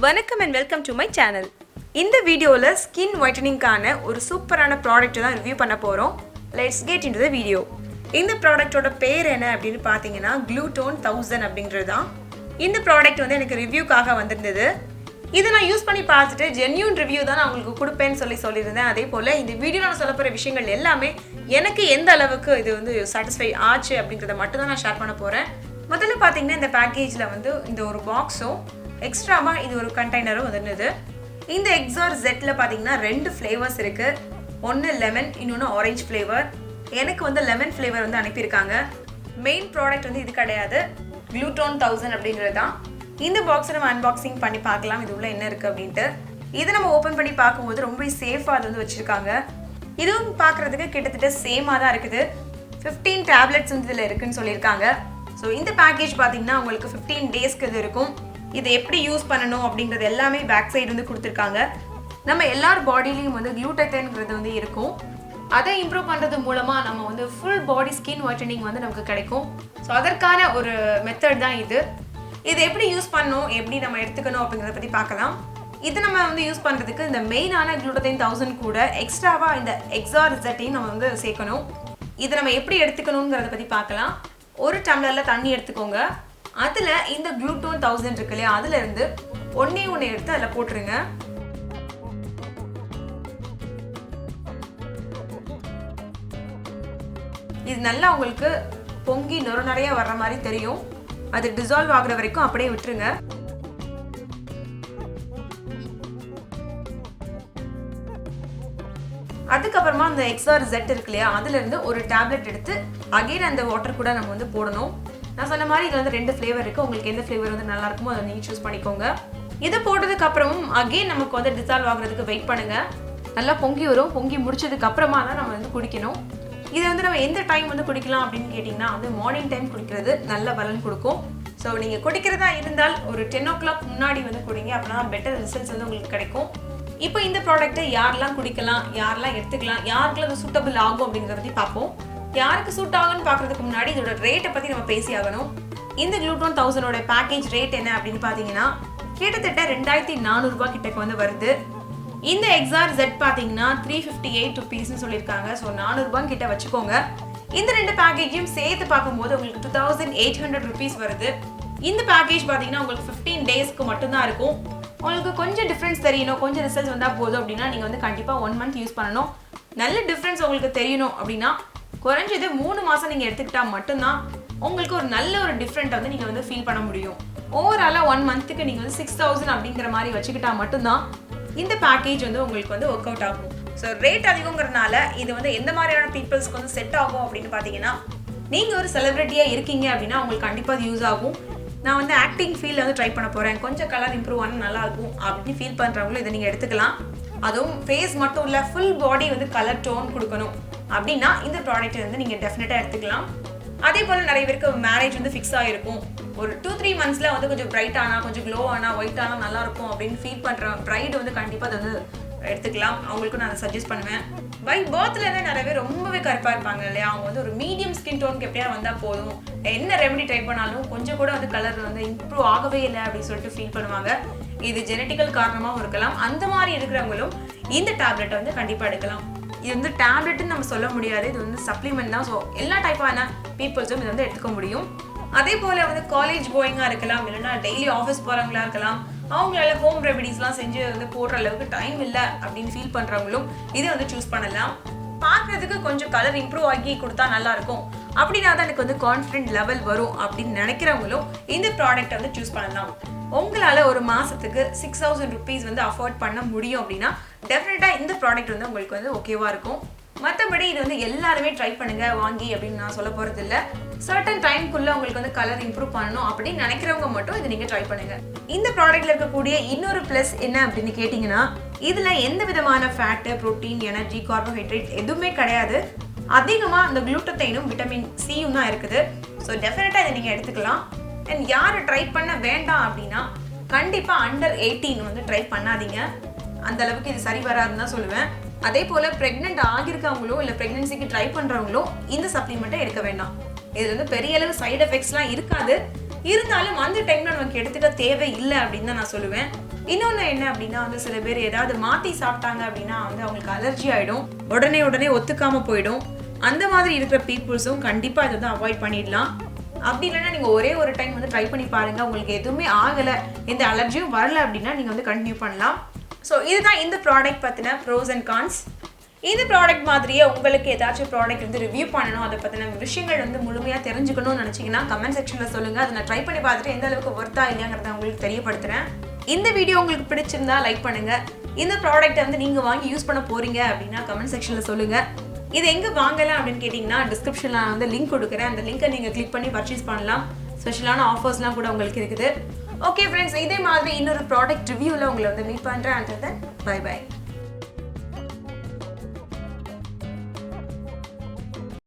வணக்கம் and welcome to my channel. இந்த வீடியோல ஸ்கின் whitening-கான ஒரு சூப்பரான ப்ராடக்ட் தான் ரிவ்யூ பண்ண போறோம். Let's get into the video. இந்த ப்ராடக்ட்டோட பேர் என்ன அப்படினு பாத்தீங்கன்னா Glutone 1000 அப்படிங்கறதுதான். இந்த ப்ராடக்ட் வந்து எனக்கு ரிவ்யூக்காக வந்திருந்தது. இத நான் யூஸ் பண்ணி பார்த்துட்டு ஜென்யூன் ரிவ்யூ தான் நான் உங்களுக்கு கொடுப்பேன்னு சொல்லியிருந்தேன். அதே போல இந்த வீடியோல நான் சொல்ல போற விஷயங்கள் எல்லாமே எனக்கு எந்த அளவுக்கு இது வந்து satisfy ஆச்சு அப்படிங்கறத மட்டும் தான் நான் ஷேர் பண்ண போறேன். முதல்ல பாத்தீங்கன்னா இந்த பேக்கேஜ்ல வந்து இந்த ஒரு பாக்ஸோ எக்ஸ்ட்ராவா இது ஒரு கண்டெய்னரும் வந்திருந்தது. இந்த எக்ஸார் ஜெட்ல பாத்தீங்கன்னா ரெண்டு ஃப்ளேவர்ஸ் இருக்கு. ஒன்னு லெமன், இன்னொன்னு ஆரஞ்சு ஃப்ளேவர். எனக்கு வந்து லெமன் ஃப்ளேவர் வந்து அனுப்பியிருக்காங்க. மெயின் ப்ராடக்ட் வந்து இது கிடையாது, Glutone 1000 அப்படிங்கிறது தான். இந்த பாக்ஸை நம்ம அன்பாக்சிங் பண்ணி பார்க்கலாம் இது உள்ள என்ன இருக்கு அப்படின்ட்டு. இதை நம்ம ஓப்பன் பண்ணி பார்க்கும்போது ரொம்ப சேஃபாக அது வந்து வச்சிருக்காங்க. இதுவும் பார்க்கறதுக்கு கிட்டத்தட்ட சேமாக தான் இருக்குது. 15 டேப்லெட்ஸ் வந்து இதில் இருக்குன்னு சொல்லியிருக்காங்க. ஸோ இந்த பேக்கேஜ் பார்த்தீங்கன்னா உங்களுக்கு 15 டேஸ்க்கு இது இருக்கும். இதை எப்படி யூஸ் பண்ணணும் அப்படிங்கிறது எல்லாமே பேக் சைடு வந்து கொடுத்துருக்காங்க. நம்ம எல்லார் பாடியிலையும் வந்து Glutathione வந்து இருக்கும். அதை இம்ப்ரூவ் பண்ணுறது மூலமாக நம்ம வந்து ஃபுல் பாடி ஸ்கின் whitening வந்து நமக்கு கிடைக்கும். ஸோ அதற்கான ஒரு மெத்தட் தான் இது. இதை எப்படி யூஸ் பண்ணணும், எப்படி நம்ம எடுத்துக்கணும் அப்படிங்கிறத பற்றி பார்க்கலாம். இது நம்ம வந்து யூஸ் பண்ணுறதுக்கு இந்த மெயினான Glutone 1000 கூட எக்ஸ்ட்ராவாக இந்த எக்ஸார் ஜெட்டையும் நம்ம வந்து சேர்க்கணும். இதை நம்ம எப்படி எடுத்துக்கணுங்கிறத பற்றி பார்க்கலாம். ஒரு டம்ளரில் தண்ணி எடுத்துக்கோங்க. அதில் இந்த Glutone 1000 இருக்கு இல்லையா, அதுல இருந்து ஒன்னே எடுத்து அதில் போட்டுருங்க. இது நல்லா உங்களுக்கு பொங்கி நிறைய வர்ற மாதிரி தெரியும். அது டிசால்வ் ஆகுற வரைக்கும் அப்படியே விட்டுருங்க. அதுக்கப்புறமா அந்த எக்ஸார் ஜெட் இருக்கு இல்லையா, அதுல இருந்து ஒரு டேப்லெட் எடுத்து அகைன் அந்த வாட்டர் கூட நம்ம வந்து போடணும். நான் சொன்ன மாதிரி இதில் வந்து ரெண்டு ஃப்ளேவர் இருக்குது. உங்களுக்கு எந்த ஃப்ளேவர் வந்து நல்லா இருக்குமோ அதை நீங்கள் சூஸ் பண்ணிக்கோங்க. இதை போட்டதுக்கு அப்புறமும் அகெயின் நமக்கு வந்து டிசால்வ் ஆகுறதுக்கு வெயிட் பண்ணுங்கள். நல்லா பொங்கி வரும். பொங்கி முடிச்சதுக்கு அப்புறமா தான் நம்ம வந்து குடிக்கணும். இதை வந்து நம்ம எந்த டைம் வந்து குடிக்கலாம் அப்படின்னு கேட்டிங்கன்னா வந்து மார்னிங் டைம் குடிக்கிறது நல்ல பலன் கொடுக்கும். ஸோ நீங்கள் குடிக்கிறதா இருந்தால் ஒரு 10 o'clock முன்னாடி வந்து குடிங்க. அப்படின்னா பெட்டர் ரிசல்ட்ஸ் வந்து உங்களுக்கு கிடைக்கும். இப்போ இந்த ப்ராடக்ட்டை யாரெல்லாம் குடிக்கலாம், யாரெல்லாம் எடுத்துக்கலாம், யாருக்கெல்லாம் அது சூட்டபிள் ஆகும் அப்படிங்கிறத பற்றி பார்ப்போம். யாருக்கு சூட் ஆகும்னு பார்க்கறதுக்கு முன்னாடி இதோட ரேட்டை பற்றி நம்ம பேசி ஆகணும். இந்த Glutone 1000 பேக்கேஜ் ரேட் என்ன அப்படின்னு பார்த்தீங்கன்னா கிட்டத்தட்ட 2400 ரூபாய் கிட்டக்கு வந்து வருது. இந்த எக்ஸார் ஜெட் பார்த்தீங்கன்னா 358 ருபீஸ்ன்னு சொல்லியிருக்காங்க. ஸோ 400 ரூபாய் கிட்ட வச்சுக்கோங்க. இந்த ரெண்டு பேக்கேஜையும் சேர்த்து பார்க்கும்போது உங்களுக்கு 2800 ருபீஸ் வருது. இந்த பேக்கேஜ் பார்த்தீங்கன்னா உங்களுக்கு 15 டேஸ்க்கு மட்டும்தான் இருக்கும். உங்களுக்கு கொஞ்சம் டிஃப்ரென்ஸ் தெரியணும், கொஞ்சம் ரிசல்ட்ஸ் வந்தால் போதும் அப்படின்னா நீங்கள் வந்து கண்டிப்பாக 1 month யூஸ் பண்ணணும். நல்ல டிஃப்ரென்ஸ் உங்களுக்கு தெரியணும் அப்படின்னா குறைஞ்சது 3 மாதம் நீங்கள் எடுத்துக்கிட்டா மட்டும்தான் உங்களுக்கு ஒரு நல்ல ஒரு டிஃப்ரெண்ட் வந்து நீங்கள் வந்து ஃபீல் பண்ண முடியும். ஓவராலாக 1 monthக்கு நீங்கள் வந்து 6000 அப்படிங்கிற மாதிரி வச்சுக்கிட்டா மட்டும்தான் இந்த பேக்கேஜ் வந்து உங்களுக்கு வந்து ஒர்க் அவுட் ஆகும். ஸோ ரேட் அதிகங்கிறதுனால இது வந்து எந்த மாதிரியான பீப்புள்ஸ்க்கு வந்து செட் ஆகும் அப்படின்னு பார்த்தீங்கன்னா, நீங்கள் ஒரு செலிபிரிட்டியாக இருக்கீங்க அப்படின்னா உங்களுக்கு கண்டிப்பாக அது யூஸ் ஆகும். நான் வந்து ஆக்டிங் ஃபீல்டில் வந்து ட்ரை பண்ண போகிறேன், கொஞ்சம் கலர் இம்ப்ரூவ் ஆனால் நல்லாயிருக்கும் அப்படின்னு ஃபீல் பண்ணுறவங்களும் இதை நீங்கள் எடுத்துக்கலாம். அதுவும் ஃபேஸ் மட்டும் இல்லை, ஃபுல் பாடி வந்து கலர் டோன் கொடுக்கணும் அப்படின்னா இந்த ப்ராடக்ட் வந்து நீங்கள் டெஃபினட்டாக எடுத்துக்கலாம். அதே போல் நிறைய பேருக்கு மேரேஜ் வந்து ஃபிக்ஸ் ஆகிருக்கும். ஒரு 2-3 monthஸில் வந்து கொஞ்சம் பிரைட் ஆனால், கொஞ்சம் க்ளோ ஆனால், ஒயிட் ஆனால் நல்லாயிருக்கும் அப்படின்னு ஃபீல் பண்ணுற பிரைட் வந்து கண்டிப்பாக அதை வந்து எடுத்துக்கலாம். அவங்களுக்கும் நான் அதை சஜஸ்ட் பண்ணுவேன். பை பர்த்லேருந்து நிறைய பேர் ரொம்பவே கருப்பாக இருப்பாங்க இல்லையா, அவங்க வந்து ஒரு மீடியம் ஸ்கின் டோனுக்கு எப்படியா வந்தால் போதும், என்ன ரெமெடி ட்ரை பண்ணாலும் கொஞ்சம் கூட வந்து கலர் வந்து இம்ப்ரூவ் ஆகவே இல்லை அப்படின்னு சொல்லிட்டு ஃபீல் பண்ணுவாங்க. இது ஜெனட்டிக்கல் காரணமாகவும் இருக்கலாம். அந்த மாதிரி இருக்கிறவங்களும் இந்த டேப்லெட்டை வந்து கண்டிப்பாக எடுக்கலாம். இது வந்து டேப்லெட்டுன்னு நம்ம சொல்ல முடியாது, இது வந்து சப்ளிமெண்ட் தான். ஸோ எல்லா டைப்பான பீப்புள்ஸும் இதை வந்து எடுத்துக்க முடியும். அதே போல் வந்து காலேஜ் கோயிங்காக இருக்கலாம், இல்லைன்னா டெய்லி ஆஃபீஸ் போகிறவங்களா இருக்கலாம், அவங்களால ஹோம் ரெமெடிஸ்லாம் செஞ்சு வந்து போடுற அளவுக்கு டைம் இல்லை அப்படின்னு ஃபீல் பண்ணுறவங்களும் இதை வந்து சூஸ் பண்ணலாம். பார்க்குறதுக்கு கொஞ்சம் கலர் இம்ப்ரூவ் ஆகி கொடுத்தா நல்லாயிருக்கும் அப்படின்னா தான் எனக்கு வந்து கான்ஃபிடென்ட் லெவல் வரும் அப்படின்னு நினைக்கிறவங்களும் இந்த ப்ராடக்ட்டை வந்து சூஸ் பண்ணலாம். உங்களால் ஒரு மாதத்துக்கு 6000 ருபீஸ் வந்து அஃபோர்ட் பண்ண முடியும் அப்படின்னா டெஃபினட்டாக இந்த ப்ராடக்ட் வந்து உங்களுக்கு வந்து ஓகேவாக இருக்கும். மற்றபடி இது வந்து எல்லாருமே ட்ரை பண்ணுங்க வாங்கி அப்படின்னு நான் சொல்ல போகிறது இல்லை. சர்டன் டைம்குள்ளே உங்களுக்கு வந்து கலர் இம்ப்ரூவ் பண்ணணும் அப்படின்னு நினைக்கிறவங்க மட்டும் இது நீங்கள் ட்ரை பண்ணுங்க. இந்த ப்ராடக்ட்ல இருக்கக்கூடிய இன்னொரு ப்ளஸ் என்ன அப்படின்னு கேட்டிங்கன்னா, இதில் எந்த விதமான ஃபேட்டு, ப்ரோட்டீன், எனர்ஜி, கார்போஹைட்ரேட் எதுவுமே கிடையாது. அதிகமாக இந்த குளுட்டத்தைனும் விட்டமின் சியும் தான் இருக்குது. ஸோ டெஃபினட்டாக இதை நீங்கள் எடுத்துக்கலாம். அண்ட் யார் ட்ரை பண்ண வேண்டாம் அப்படின்னா கண்டிப்பாக அண்டர் 18 வந்து ட்ரை பண்ணாதீங்க. அந்த அளவுக்கு இது சரி வராதுன்னு தான் சொல்லுவேன். அதே போல் ப்ரெக்னென்ட் ஆகியிருக்கவங்களோ இல்லை ப்ரெக்னென்சிக்கு ட்ரை பண்ணுறவங்களோ இந்த சப்ளிமெண்ட்டை எடுக்க வேண்டாம். இதில் வந்து பெரிய அளவு சைடு எஃபெக்ட்ஸ்லாம் இருக்காது. இருந்தாலும் அந்த டைம்ல நமக்கு எடுத்துக்க தேவை இல்லை அப்படின்னு தான் நான் சொல்லுவேன். இன்னொன்று என்ன அப்படின்னா வந்து சில பேர் ஏதாவது மாற்றி சாப்பிட்டாங்க அப்படின்னா வந்து அவங்களுக்கு அலர்ஜி ஆகிடும், உடனே ஒத்துக்காமல் போயிடும். அந்த மாதிரி இருக்கிற பீப்புள்ஸும் கண்டிப்பாக இதை வந்து அவாய்ட் பண்ணிடலாம். அப்படி இல்லைன்னா நீங்கள் ஒரே ஒரு டைம் வந்து ட்ரை பண்ணி பாருங்கள், உங்களுக்கு எதுவுமே ஆகலை, எந்த அலர்ஜியும் வரல அப்படின்னா நீங்கள் வந்து கண்டினியூ பண்ணலாம். ஸோ இதுதான் இந்த ப்ராடக்ட் பற்றின ப்ரோஸ் அண்ட் கான்ஸ். இந்த ப்ராடக்ட் மாதிரியே உங்களுக்கு ஏதாச்சும் ப்ராடக்ட் வந்து ரிவ்யூ பண்ணணும், அதை பற்றின விஷயங்கள் வந்து முழுமையாக தெரிஞ்சுக்கணும்னு நினச்சிங்கன்னா கமெண்ட் செக்ஷனில் சொல்லுங்கள். அதை நான் ட்ரை பண்ணி பார்த்துட்டு எந்த அளவுக்கு ஒர்த்தா இல்லையாங்கிறத உங்களுக்கு தெரியப்படுத்துகிறேன். இந்த வீடியோ உங்களுக்கு பிடிச்சிருந்தா லைக் பண்ணுங்கள். இந்த ப்ராடக்ட்டை வந்து நீங்கள் வாங்கி யூஸ் பண்ண போகிறீங்க அப்படின்னா கமெண்ட் செக்ஷனில் சொல்லுங்கள். இது எங்கே வாங்கலாம் அப்படின்னு கேட்டிங்கன்னா டிஸ்கிரிப்ஷனில் நான் வந்து லிங்க் கொடுக்குறேன். அந்த லிங்கை நீங்கள் கிளிக் பண்ணி பர்ச்சேஸ் பண்ணலாம். ஸ்பெஷலான ஆஃபர்ஸ்லாம் கூட உங்களுக்கு இருக்குது. ஓகே ஃப்ரெண்ட்ஸ், இதே மாதிரி இன்னொரு ப்ராடக்ட் ரிவ்யூவில் உங்களை வந்து மீட் பண்ணுறேன். And then bye by.